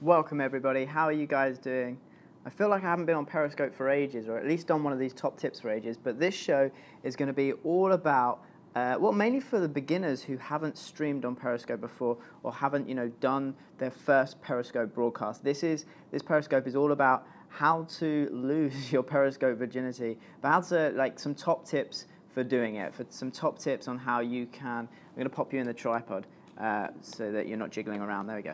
Welcome everybody, how are you guys doing? I feel like I haven't been on Periscope for ages, or at least done one of these top tips for ages, but this show is going to be all about, well, mainly for the beginners who haven't streamed on Periscope before, or haven't, done their first Periscope broadcast. This Periscope is all about how to lose your Periscope virginity, but how to, some top tips for doing it, for some top tips on how you can. I'm going to pop you in the tripod so that you're not jiggling around. There we go.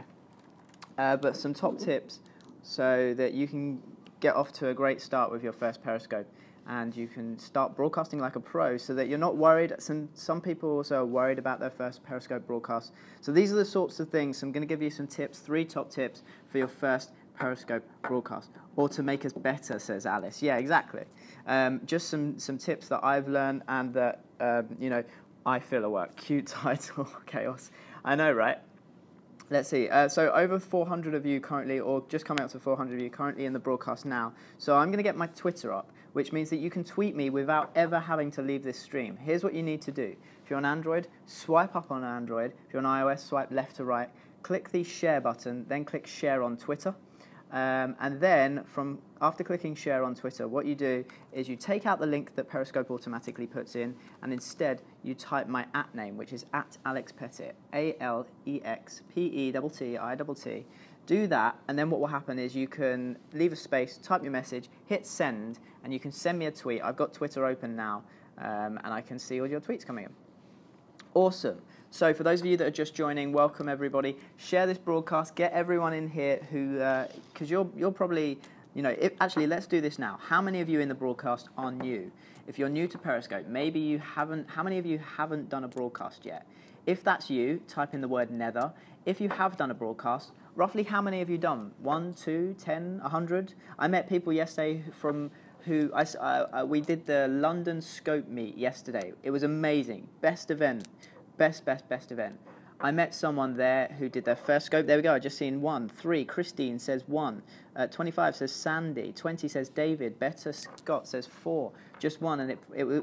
But some top tips so that you can get off to a great start with your first Periscope, and you can start broadcasting like a pro so that you're not worried. Some people also are worried about their first Periscope broadcast. So these are the sorts of things. I'm going to give you some tips, 3 top tips for your first Periscope broadcast, or to make us better, says Alice. Yeah, exactly. Just some tips that I've learned and that, I feel will work. Cute title, chaos. I know, right? Let's see, so over 400 of you currently, or just coming up to 400 of you currently in the broadcast now. So I'm going to get my Twitter up, which means that you can tweet me without ever having to leave this stream. Here's what you need to do. If you're on Android, swipe up on Android. If you're on iOS, swipe left to right. Click the share button, then click share on Twitter. And then, after clicking share on Twitter, what you do is you take out the link that Periscope automatically puts in, and instead you type my @name, which is @Alex Pettitt, ALEXPETTITT. Do that, and then what will happen is you can leave a space, type your message, hit send, and you can send me a tweet. I've got Twitter open now, and I can see all your tweets coming in. Awesome. So for those of you that are just joining, welcome everybody. Share this broadcast. Get everyone in here who, because you're probably, actually let's do this now. How many of you in the broadcast are new? If you're new to Periscope, maybe you haven't. How many of you haven't done a broadcast yet? If that's you, type in the word nether. If you have done a broadcast, roughly how many have you done? 1, 2, 10, 100? I met people yesterday we did the London Scope meet yesterday. It was amazing. Best event. Best event. I met someone there who did their first scope. There we go. I just seen 1. 3. Christine says 1. 25 says Sandy. 20 says David. Better Scott says 4. Just 1, and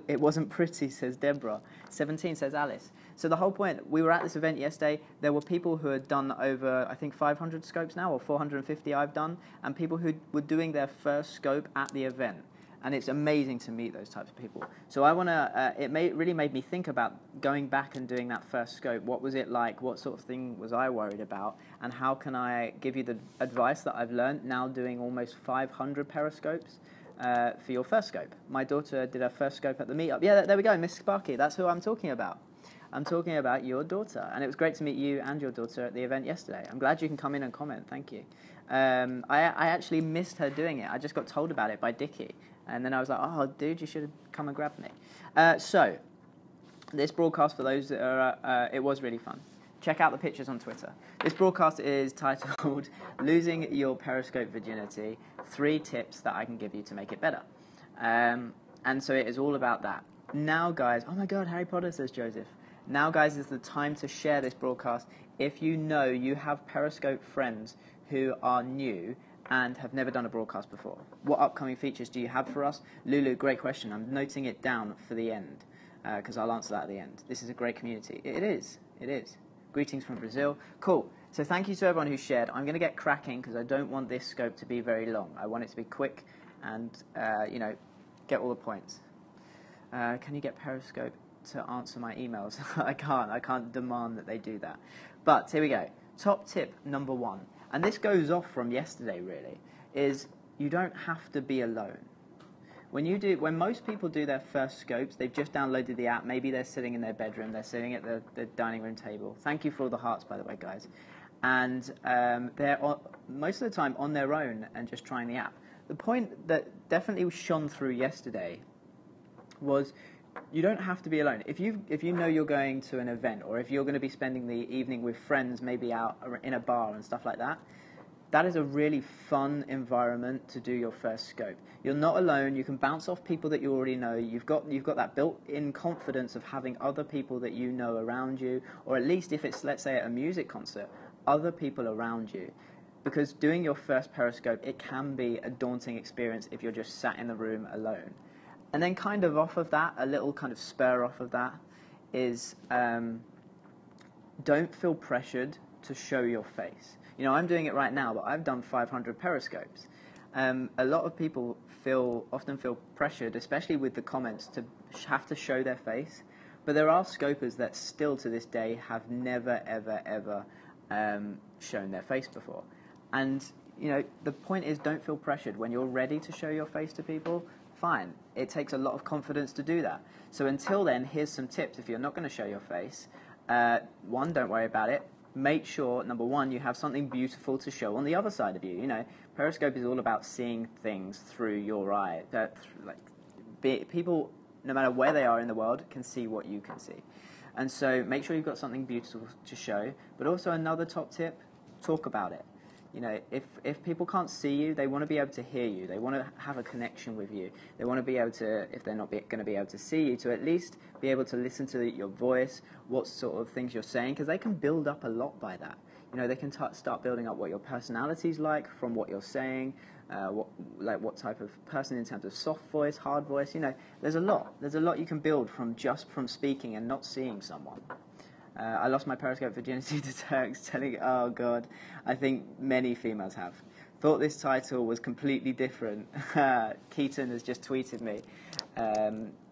it wasn't pretty, says Deborah. 17 says Alice. So the whole point, we were at this event yesterday. There were people who had done over, I think, 500 scopes now, or 450 I've done, and people who were doing their first scope at the event. And it's amazing to meet those types of people. So I want to, really made me think about going back and doing that first scope. What was it like? What sort of thing was I worried about? And how can I give you the advice that I've learned now doing almost 500 Periscopes for your first scope? My daughter did her first scope at the meetup. Yeah, there we go, Miss Sparky. That's who I'm talking about. I'm talking about your daughter. And it was great to meet you and your daughter at the event yesterday. I'm glad you can come in and comment. Thank you. I actually missed her doing it. I just got told about it by Dickie. And then I was like, oh, dude, you should have come and grabbed me. So, this broadcast, for those that are, it was really fun. Check out the pictures on Twitter. This broadcast is titled, Losing Your Periscope Virginity, 3 Tips That I Can Give You to Make It Better. And so it is all about that. Now, guys, oh my God, Harry Potter, says Joseph. Now, guys, is the time to share this broadcast. If you know you have Periscope friends who are new and have never done a broadcast before. What upcoming features do you have for us? Lulu, great question. I'm noting it down for the end, because I'll answer that at the end. This is a great community. It is. Greetings from Brazil. Cool. So thank you to everyone who shared. I'm going to get cracking, because I don't want this scope to be very long. I want it to be quick and, get all the points. Can you get Periscope to answer my emails? I can't demand that they do that. But here we go. Top tip number 1. And this goes off from yesterday, really, is you don't have to be alone. When most people do their first scopes, they've just downloaded the app. Maybe they're sitting in their bedroom. They're sitting at the dining room table. Thank you for all the hearts, by the way, guys. And they're most of the time on their own and just trying the app. The point that definitely shone through yesterday was you don't have to be alone. If you know you're going to an event, or if you're going to be spending the evening with friends, maybe out in a bar and stuff like that, that is a really fun environment to do your first scope. You're not alone. You can bounce off people that you already know. You've got that built-in confidence of having other people that you know around you, or at least if it's, let's say, at a music concert, other people around you. Because doing your first Periscope, it can be a daunting experience if you're just sat in the room alone. And then kind of off of that, a little kind of spur off of that is don't feel pressured to show your face. You know, I'm doing it right now, but I've done 500 periscopes. A lot of people often feel pressured, especially with the comments, to have to show their face. But there are scopers that still to this day have never, ever, ever shown their face before. And, you know, the point is, don't feel pressured. When you're ready to show your face to people, fine. It takes a lot of confidence to do that. So until then, here's some tips. If you're not going to show your face, one, don't worry about it. Make sure, number one, you have something beautiful to show on the other side of you. You know, Periscope is all about seeing things through your eye. People, no matter where they are in the world, can see what you can see. And so make sure you've got something beautiful to show. But also another top tip, talk about it. You know, if people can't see you, they want to be able to hear you. They want to have a connection with you. They want to be able to, if they're not going to be able to see you, to at least be able to listen to your voice, what sort of things you're saying, because they can build up a lot by that. You know, they can start building up what your personality's like from what you're saying, what type of person in terms of soft voice, hard voice. You know, there's a lot you can build from speaking and not seeing someone. I lost my Periscope virginity to Turks, telling, oh God, I think many females have. Thought this title was completely different. Keaton has just tweeted me.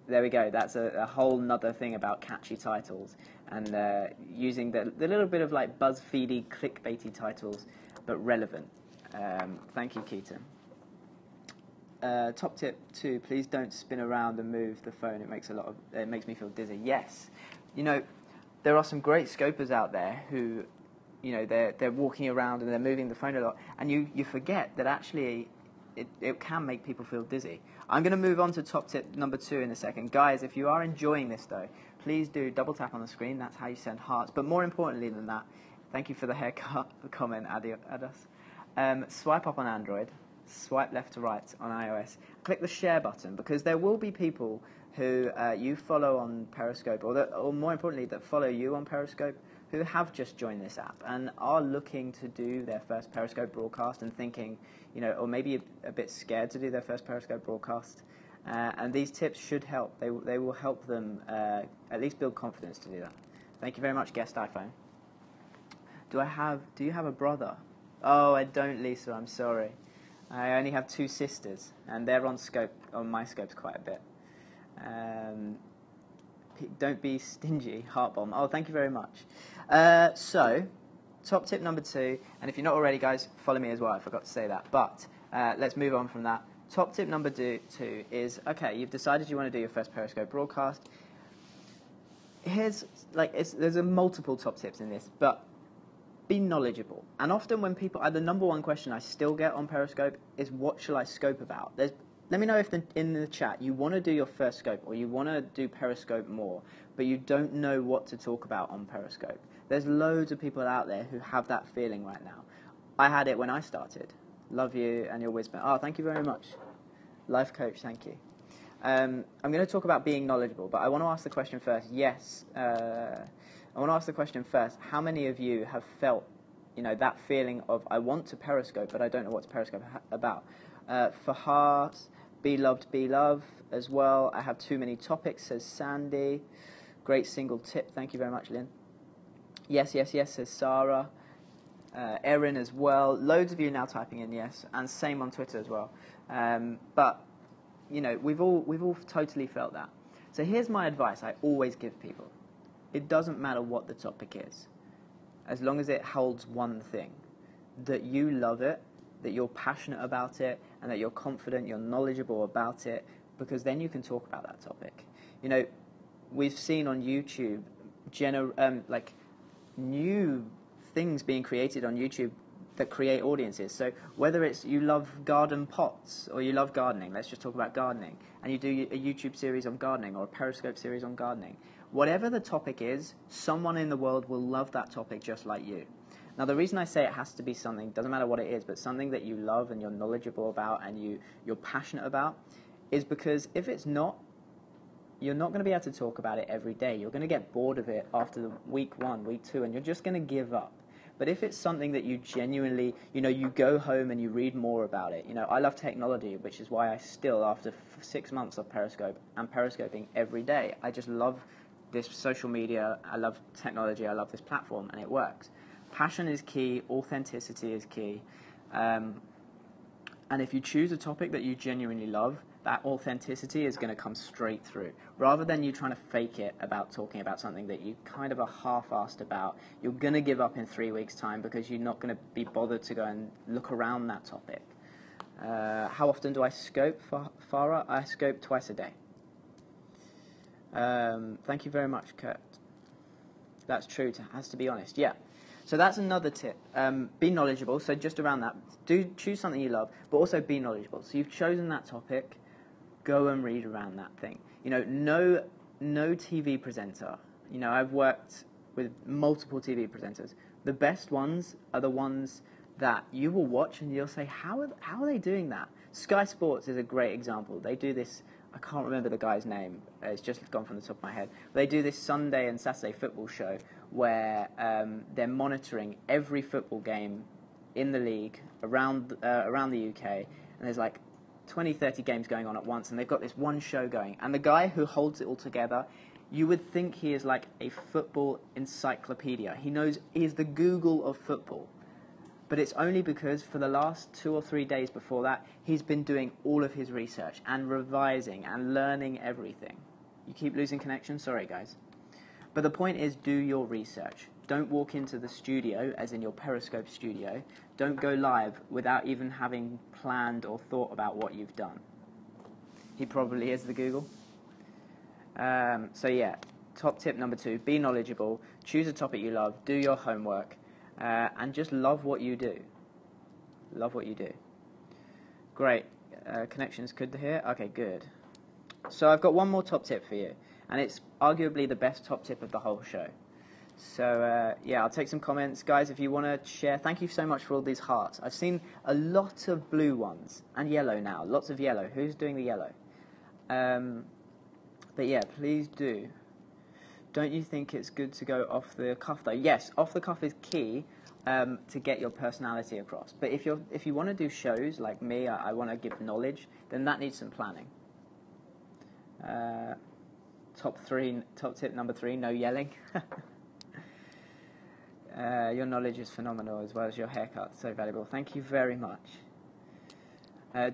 There we go, that's a whole nother thing about catchy titles, and using the little bit of like BuzzFeedy, clickbaity titles, but relevant. Thank you, Keaton. Top tip 2, please don't spin around and move the phone. It makes me feel dizzy. Yes, you know, there are some great scopers out there who, you know, they're walking around and they're moving the phone a lot, and you forget that actually it can make people feel dizzy. I'm going to move on to top tip number 2 in a second. Guys, if you are enjoying this though, please do double tap on the screen. That's how you send hearts. But more importantly than that, thank you for the haircut comment, Adas. Swipe up on Android, swipe left to right on iOS. Click the share button, because there will be people who you follow on Periscope, or more importantly, that follow you on Periscope, who have just joined this app and are looking to do their first Periscope broadcast and thinking, you know, or maybe a bit scared to do their first Periscope broadcast. And these tips should help. They will help them at least build confidence to do that. Thank you very much, guest iPhone. Do you have a brother? Oh, I don't, Lisa, I'm sorry. I only have 2 sisters, and they're on my scopes quite a bit. Don't be stingy, heart bomb. Oh, thank you very much. So, top tip number 2, and if you're not already, guys, follow me as well. I forgot to say that. But let's move on from that. Top tip number 2 is, okay, you've decided you want to do your first Periscope broadcast. There's multiple top tips in this, but be knowledgeable. And often when people, the number one question I still get on Periscope is, what shall I scope about? Let me know if in the chat you want to do your first scope, or you want to do Periscope more, but you don't know what to talk about on Periscope. There's loads of people out there who have that feeling right now. I had it when I started. Love you and your wisdom. Oh, thank you very much. Life coach, thank you. I'm going to talk about being knowledgeable, but I want to ask the question first. Yes, I want to ask the question first. How many of you have felt, you know, that feeling of, I want to Periscope, but I don't know what to Periscope about? For hearts, be love as well. I have too many topics, says Sandy. Great single tip. Thank you very much, Lynn. Yes, says Sarah. Erin as well. Loads of you now typing in yes, and same on Twitter as well. But, you know, we've all totally felt that. So here's my advice I always give people. It doesn't matter what the topic is, as long as it holds one thing, that you love it, that you're passionate about it, and that you're confident, you're knowledgeable about it, because then you can talk about that topic. You know, we've seen on YouTube new things being created on YouTube that create audiences. So whether it's you love garden pots or you love gardening, let's just talk about gardening, and you do a YouTube series on gardening or a Periscope series on gardening, whatever the topic is, someone in the world will love that topic just like you. Now, the reason I say it has to be something, doesn't matter what it is, but something that you love and you're knowledgeable about and you're passionate about, is because if it's not, you're not going to be able to talk about it every day. You're going to get bored of it after week 1, week 2, and you're just going to give up. But if it's something that you genuinely, you know, you go home and you read more about it. You know, I love technology, which is why I still, after 6 months of Periscope, am Periscoping every day. I just love this social media. I love technology. I love this platform, and it works. Passion is key. Authenticity is key. And if you choose a topic that you genuinely love, that authenticity is going to come straight through. Rather than you trying to fake it about talking about something that you kind of are half-assed about, you're going to give up in 3 weeks' time because you're not going to be bothered to go and look around that topic. How often do I scope, Farah? I scope twice a day. Thank you very much, Kurt. That's true, has to be honest. Yeah. So that's another tip. Be knowledgeable. So just around that, do choose something you love, but also be knowledgeable. So you've chosen that topic, go and read around that thing. You know, no TV presenter. You know, I've worked with multiple TV presenters. The best ones are the ones that you will watch and you'll say, how are they doing that? Sky Sports is a great example. They do this, I can't remember the guy's name, it's just gone from the top of my head. They do this Sunday and Saturday football show where they're monitoring every football game in the league around the UK, and there's like 20, 30 games going on at once, and they've got this one show going. And the guy who holds it all together, you would think he is like a football encyclopedia. He is the Google of football. But it's only because for the last 2 or 3 days before that, he's been doing all of his research and revising and learning everything. You keep losing connection? Sorry, guys. But the point is, do your research. Don't walk into the studio, as in your Periscope studio. Don't go live without even having planned or thought about what you've done. He probably is the Google. So yeah, top tip number 2, be knowledgeable. Choose a topic you love. Do your homework. And just love what you do. Love what you do. Great. Connection's good to hear? Okay, good. So I've got one more top tip for you, and it's arguably the best top tip of the whole show. So, yeah, I'll take some comments. Guys, if you want to share, thank you so much for all these hearts. I've seen a lot of blue ones, and yellow now. Lots of yellow. Who's doing the yellow? But yeah, please do. Don't you think it's good to go off the cuff, though? Yes, off the cuff is key to get your personality across. But if you want to do shows like me, I want to give knowledge, then that needs some planning. Top tip number 3, no yelling. Your knowledge is phenomenal, as well as your haircut, so valuable. Thank you very much.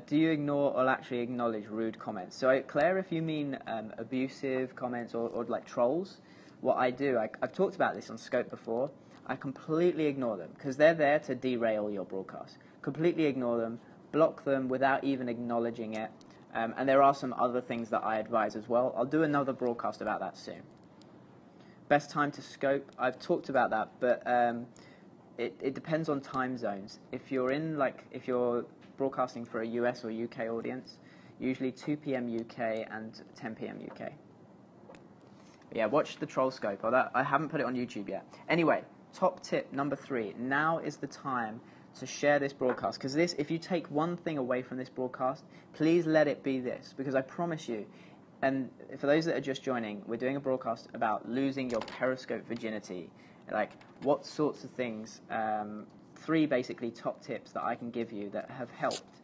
Do you ignore or actually acknowledge rude comments? So, Claire, if you mean abusive comments or like trolls, what I do, I've talked about this on Scope before, I completely ignore them because they're there to derail your broadcast. Completely ignore them, block them without even acknowledging it. And there are some other things that I advise as well. I'll do another broadcast about that soon. Best time to scope, I've talked about that, but it depends on time zones. If you're broadcasting for a US or UK audience, usually 2 p.m. UK and 10 p.m. UK. But yeah, watch the troll scope. I haven't put it on YouTube yet. Anyway, top tip number 3. Now is the time to share this broadcast, because if you take one thing away from this broadcast, please let it be this, because I promise you, and for those that are just joining, we're doing a broadcast about losing your Periscope virginity. Like, what sorts of things, 3 basically top tips that I can give you that have helped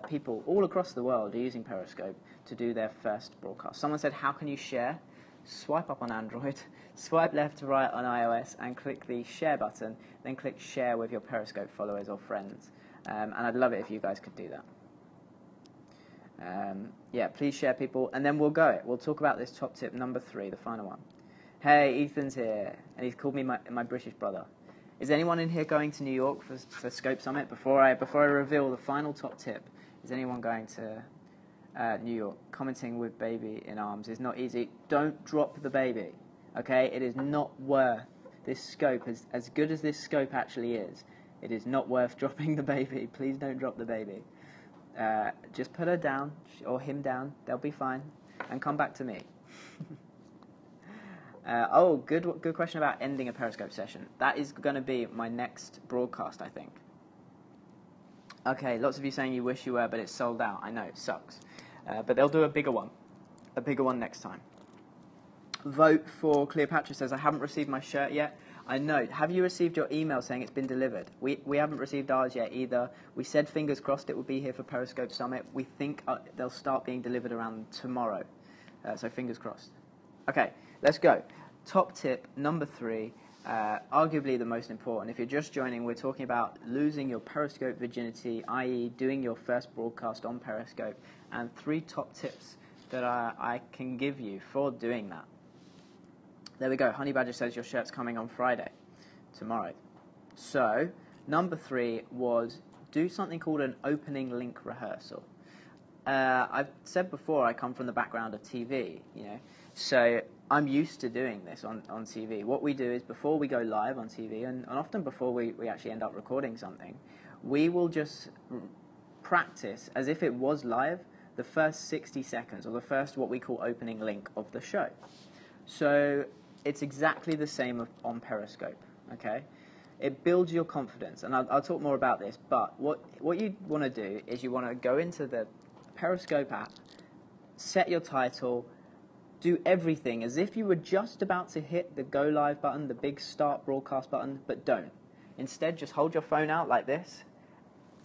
people all across the world using Periscope to do their first broadcast. Someone said, how can you share? Swipe up on Android, swipe left to right on iOS, and click the share button, then click share with your Periscope followers or friends. And I'd love it if you guys could do that. Yeah, please share, people, and then we'll go. We'll talk about this top tip number 3, the final one. Hey, Ethan's here, and he's called me my British brother. Is anyone in here going to New York for Scope Summit? Before I reveal the final top tip, is anyone going to New York? Commenting with baby in arms is not easy. Don't drop the baby, okay? It is not worth this scope. As good as this scope actually is, it is not worth dropping the baby. Please don't drop the baby. Just put her down, or him down. They'll be fine. And come back to me. Good question about ending a Periscope session. That is going to be my next broadcast, I think. Okay, lots of you saying you wish you were, but it's sold out. I know, it sucks. But they'll do a bigger one next time. Vote for Cleopatra says, I haven't received my shirt yet. I know. Have you received your email saying it's been delivered? We haven't received ours yet either. We said fingers crossed it will be here for Periscope Summit. We think they'll start being delivered around tomorrow. So fingers crossed. Okay, let's go. Top tip number 3. arguably the most important. If you're just joining, we're talking about losing your Periscope virginity, i.e. doing your first broadcast on Periscope, and 3 top tips that I can give you for doing that. There we go. Honey Badger says your shirt's coming on Friday, tomorrow. So, number 3 was do something called an opening link rehearsal. I've said before I come from the background of TV, so I'm used to doing this on TV. What we do is before we go live on TV, and often before we actually end up recording something, we will just practice as if it was live the first 60 seconds, or the first what we call opening link of the show. So it's exactly the same on Periscope, okay? It builds your confidence, and I'll talk more about this, but what you want to do is you want to go into the Periscope app, set your title, do everything as if you were just about to hit the go live button, the big start broadcast button, but don't. Instead, just hold your phone out like this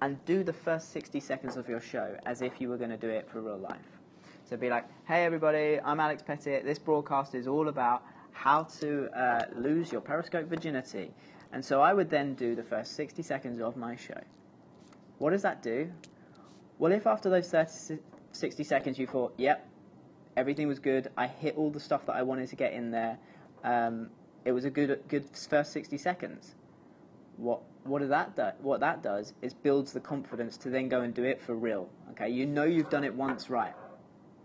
and do the first 60 seconds of your show as if you were going to do it for real life. So be like, hey everybody, I'm Alex Pettitt. This broadcast is all about how to lose your Periscope virginity. And so I would then do the first 60 seconds of my show. What does that do? Well, if after those 60 seconds you thought, yep, everything was good, I hit all the stuff that I wanted to get in there, it was a good first 60 seconds. What that does is builds the confidence to then go and do it for real. Okay, you know you've done it once right.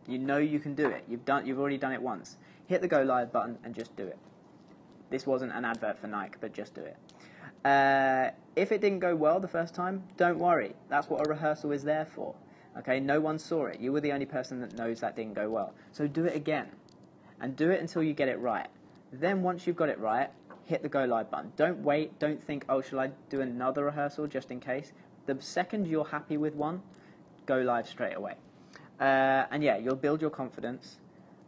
You know you can do it. You've already done it once. Hit the go live button and just do it. This wasn't an advert for Nike, but just do it. If it didn't go well the first time, don't worry. That's what a rehearsal is there for. Okay, no one saw it. You were the only person that knows that didn't go well. So do it again, and do it until you get it right. Then once you've got it right, hit the go live button. Don't wait. Don't think, oh, shall I do another rehearsal just in case? The second you're happy with one, go live straight away. And yeah, you'll build your confidence.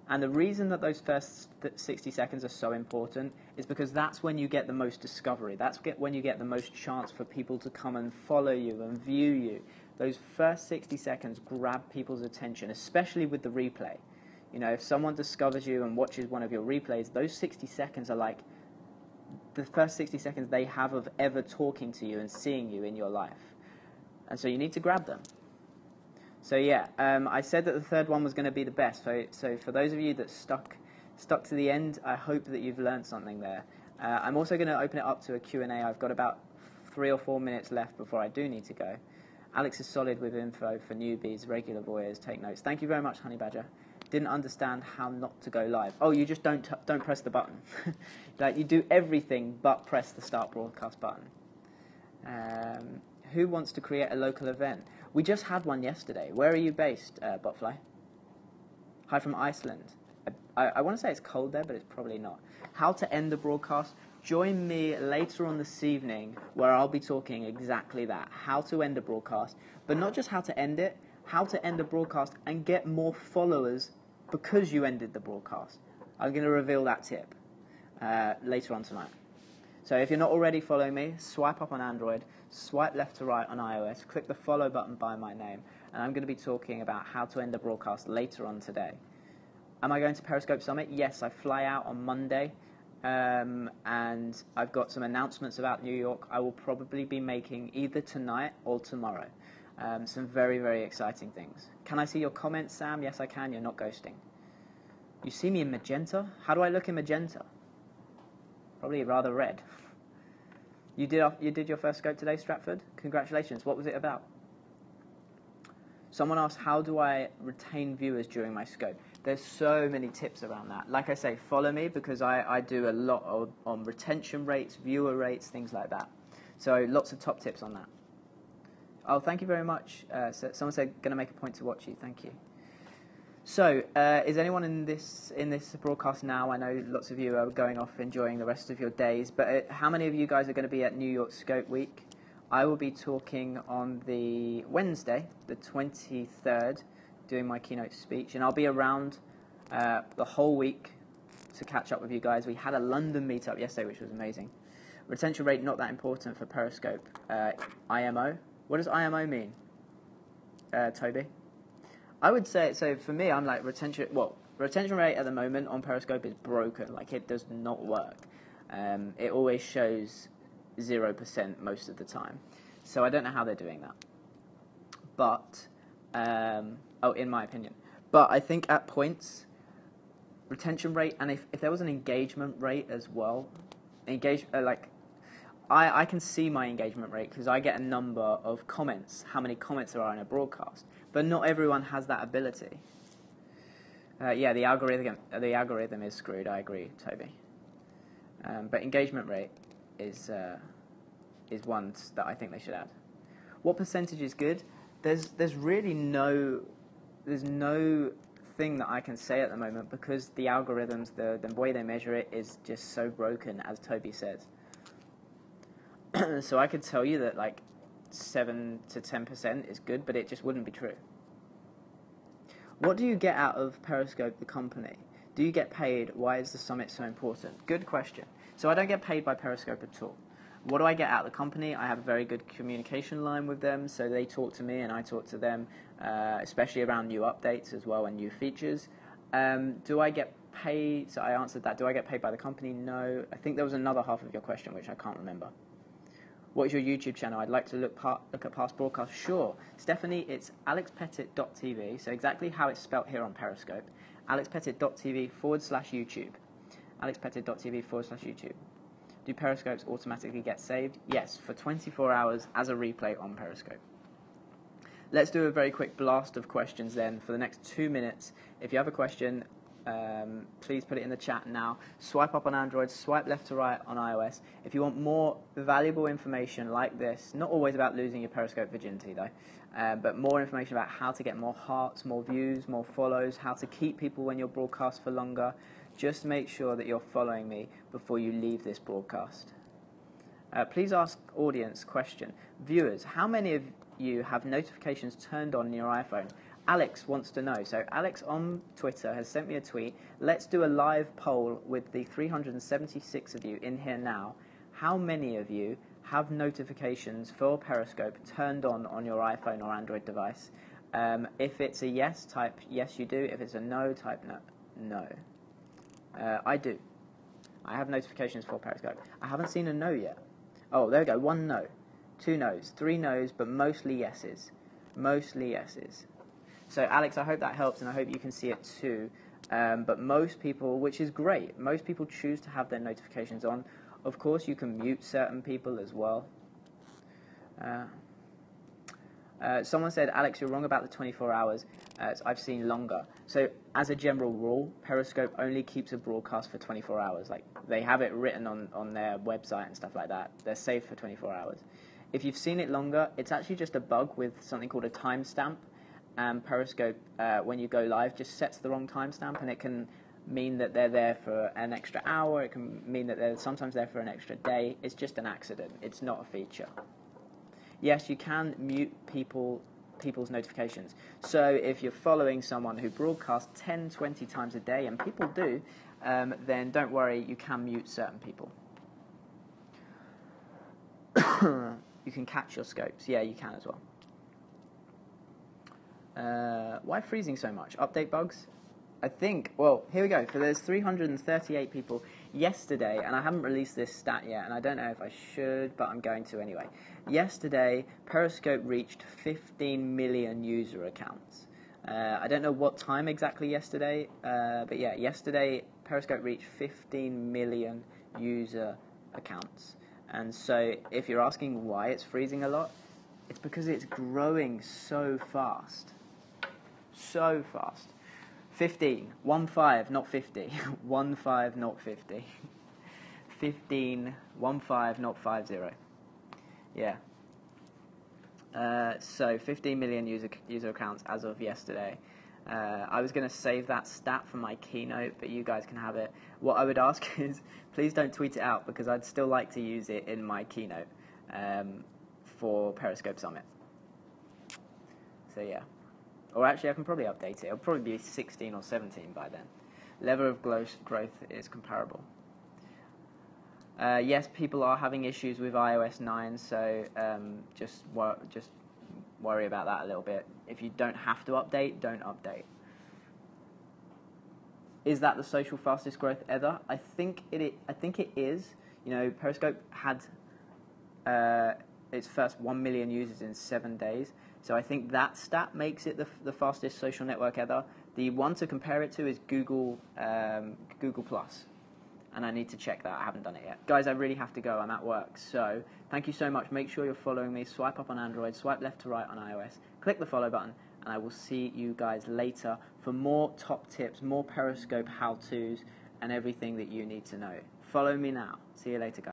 And the reason that those first 60 seconds are so important is because that's when you get the most discovery. That's when you get the most chance for people to come and follow you and view you. Those first 60 seconds grab people's attention, especially with the replay. If someone discovers you and watches one of your replays, those 60 seconds are like the first 60 seconds they have of ever talking to you and seeing you in your life. And so you need to grab them. So yeah, I said that the third one was going to be the best. So for those of you that stuck to the end, I hope that you've learned something there. I'm also going to open it up to a Q&A. I've got about 3 or 4 minutes left before I do need to go. Alex is solid with info for newbies, regular voyeurs, take notes. Thank you very much, Honey Badger. Didn't understand how not to go live. Oh, you just don't press the button. Like you do everything but press the start broadcast button. Who wants to create a local event? We just had one yesterday. Where are you based, Botfly? Hi from Iceland. I want to say it's cold there, but it's probably not. How to end the broadcast? Join me later on this evening where I'll be talking exactly that. How to end a broadcast, but not just how to end it, how to end a broadcast and get more followers because you ended the broadcast. I'm going to reveal that tip later on tonight. So if you're not already following me, swipe up on Android, swipe left to right on iOS, click the follow button by my name, and I'm going to be talking about how to end a broadcast later on today. Am I going to Periscope Summit? Yes, I fly out on Monday, and I've got some announcements about New York I will probably be making either tonight or tomorrow. Some very, very exciting things. Can I see your comments, Sam? Yes, I can. You're not ghosting. You see me in magenta? How do I look in magenta? Probably rather red. You did your first scope today, Stratford? Congratulations. What was it about? Someone asked, how do I retain viewers during my scope? There's so many tips around that. Like I say, follow me because I do a lot on retention rates, viewer rates, things like that. So lots of top tips on that. Oh, thank you very much. So someone said, going to make a point to watch you. Thank you. So, is anyone in this broadcast now? I know lots of you are going off enjoying the rest of your days, but how many of you guys are going to be at New York Scope Week? I will be talking on the Wednesday, the 23rd, doing my keynote speech, and I'll be around the whole week to catch up with you guys. We had a London meetup yesterday, which was amazing. Retention rate, not that important for Periscope. IMO. What does IMO mean, Toby? I would say, so for me, I'm like retention rate at the moment on Periscope is broken. Like, it does not work. It always shows 0% most of the time. So I don't know how they're doing that. But, in my opinion. But I think at points, retention rate, and if there was an engagement rate as well, I can see my engagement rate because I get a number of comments, how many comments there are in a broadcast. But not everyone has that ability. Yeah, the algorithm is screwed. I agree, Toby. But engagement rate is one that I think they should add. What percentage is good? There's really no thing that I can say at the moment because the algorithms, the way they measure it is just so broken, as Toby says. So I could tell you that like 7 to 10% is good, but it just wouldn't be true. What do you get out of Periscope, the company? Do you get paid? Why is the summit so important? Good question. So I don't get paid by Periscope at all. What do I get out of the company? I have a very good communication line with them, so they talk to me and I talk to them, especially around new updates as well and new features. Do I get paid? So I answered that. Do I get paid by the company? No. I think there was another half of your question, which I can't remember. What is your YouTube channel? I'd like to look at past broadcasts. Sure. Stephanie, it's alexpettitt.tv, so exactly how it's spelt here on Periscope. alexpettitt.tv/YouTube. alexpettitt.tv/YouTube. Do Periscopes automatically get saved? Yes, for 24 hours as a replay on Periscope. Let's do a very quick blast of questions then for the next 2 minutes. If you have a question, please put it in the chat now. Swipe up on Android, swipe left to right on iOS. If you want more valuable information like this, not always about losing your Periscope virginity though, but more information about how to get more hearts, more views, more follows, how to keep people when you're broadcast for longer, just make sure that you're following me before you leave this broadcast. Please ask audience question. Viewers, how many of you have notifications turned on your iPhone? Alex wants to know. So Alex on Twitter has sent me a tweet. Let's do a live poll with the 376 of you in here now. How many of you have notifications for Periscope turned on your iPhone or Android device? If it's a yes, type yes you do. If it's a no, type no. I do. I have notifications for Periscope. I haven't seen a no yet. Oh, there we go. 1 no. 2 no's. 3 no's, but mostly yeses. Mostly yeses. So, Alex, I hope that helps, and I hope you can see it too. But most people, which is great, most people choose to have their notifications on. Of course, you can mute certain people as well. Someone said, Alex, you're wrong about the 24 hours. I've seen longer. So, as a general rule, Periscope only keeps a broadcast for 24 hours. Like, they have it written on their website and stuff like that. They're saved for 24 hours. If you've seen it longer, it's actually just a bug with something called a timestamp. And Periscope, when you go live, just sets the wrong timestamp, and it can mean that they're there for an extra hour. It can mean that they're sometimes there for an extra day. It's just an accident. It's not a feature. Yes, you can mute people's notifications. So if you're following someone who broadcasts 10, 20 times a day, and people do, then don't worry, you can mute certain people. You can catch your scopes. Yeah, you can as well. Why freezing so much? Update bugs? I think, well, here we go. So there's 338 people yesterday, and I haven't released this stat yet, and I don't know if I should, but I'm going to anyway. Yesterday, Periscope reached 15 million user accounts. I don't know what time exactly yesterday, but yeah, yesterday, Periscope reached 15 million user accounts. And so if you're asking why it's freezing a lot, it's because it's growing so fast. So fast. 15, 1-5, not 50. 1-5, not 50. 15, 1-5, not 50. Yeah. So 15 million user accounts as of yesterday. I was going to save that stat for my keynote, but you guys can have it. What I would ask is, please don't tweet it out, because I'd still like to use it in my keynote for Periscope Summit. So yeah. Or actually, I can probably update it. It'll probably be 16 or 17 by then. Level of growth is comparable. Yes, people are having issues with iOS 9, so just worry about that a little bit. If you don't have to update, don't update. Is that the social fastest growth ever? I think it is, You know, Periscope had its first 1 million users in 7 days. So I think that stat makes it the fastest social network ever. The one to compare it to is Google Plus. And I need to check that. I haven't done it yet. Guys, I really have to go. I'm at work. So thank you so much. Make sure you're following me. Swipe up on Android. Swipe left to right on iOS. Click the follow button. And I will see you guys later for more top tips, more Periscope how-tos, and everything that you need to know. Follow me now. See you later, guys.